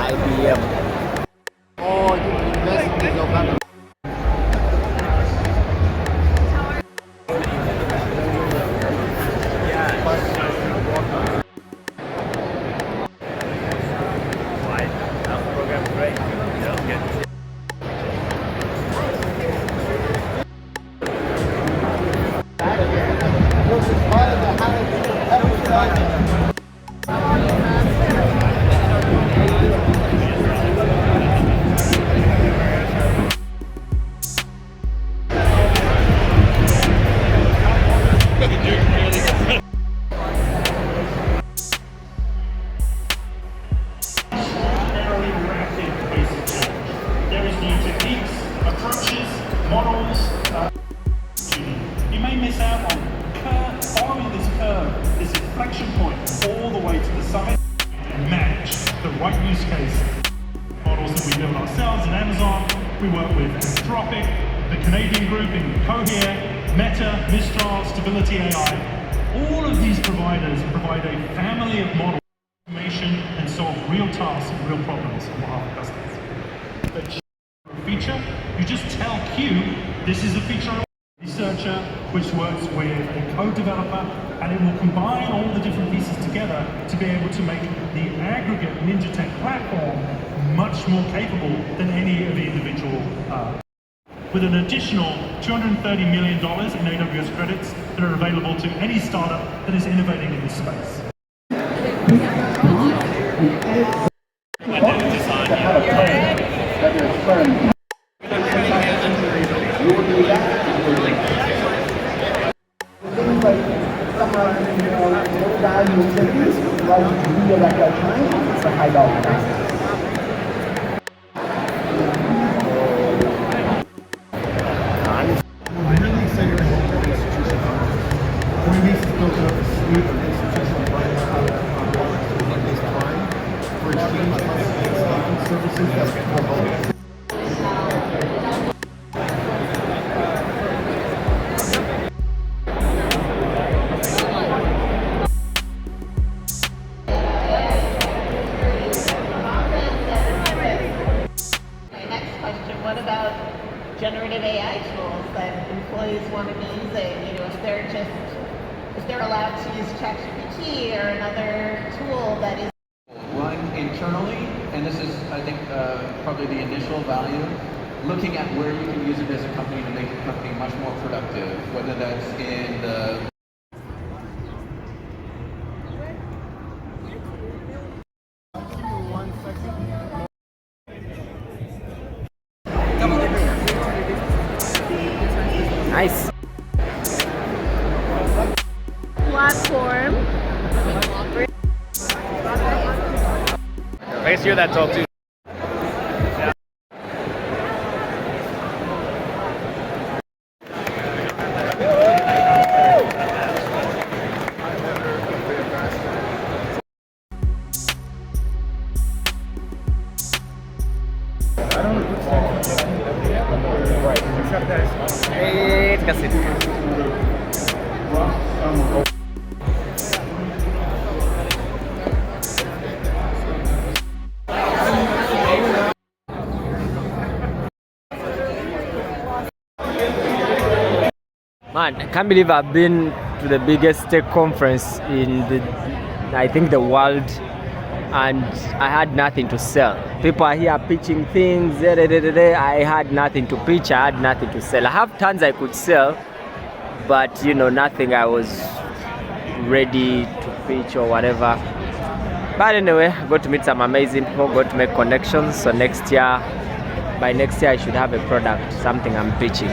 IBM. Oh, you invest in your company. There is new techniques, approaches, models. You may miss out on following this curve, this inflection point, all the way to the summit, and match the right use case. Models that we build ourselves in Amazon. We work with Anthropic, the Canadian group in Cohere, Meta, Mistral, Stability AI. All of these providers provide a family of models, information, and solve real tasks and real problems on behalf of customers. Feature, you just tell Q, this is a feature I want. Researcher, which works with a code developer, and it will combine all the different pieces together to be able to make the aggregate Ninja Tech platform much more capable than any of the individual. With an additional $230 million in AWS credits that are available to any startup that is innovating in this space. What about generative AI tools that employees want to be using? You know, if they're allowed to use ChatGPT or another tool that is run internally, and this is, I think, probably the initial value, looking at where you can use it as a company to make the company much more productive, whether that's in the Nice. platform. I guess you're that tall too. It's kasi. Man, I can't believe I've been to the biggest tech conference in I think the world, and I had nothing to sell. People are here pitching things. I had nothing to pitch. I had nothing to sell. I have tons I could sell, but you know, nothing I was ready to pitch or whatever. But anyway, I got to meet some amazing people, got to make connections. So by next year I should have a product, something I'm pitching.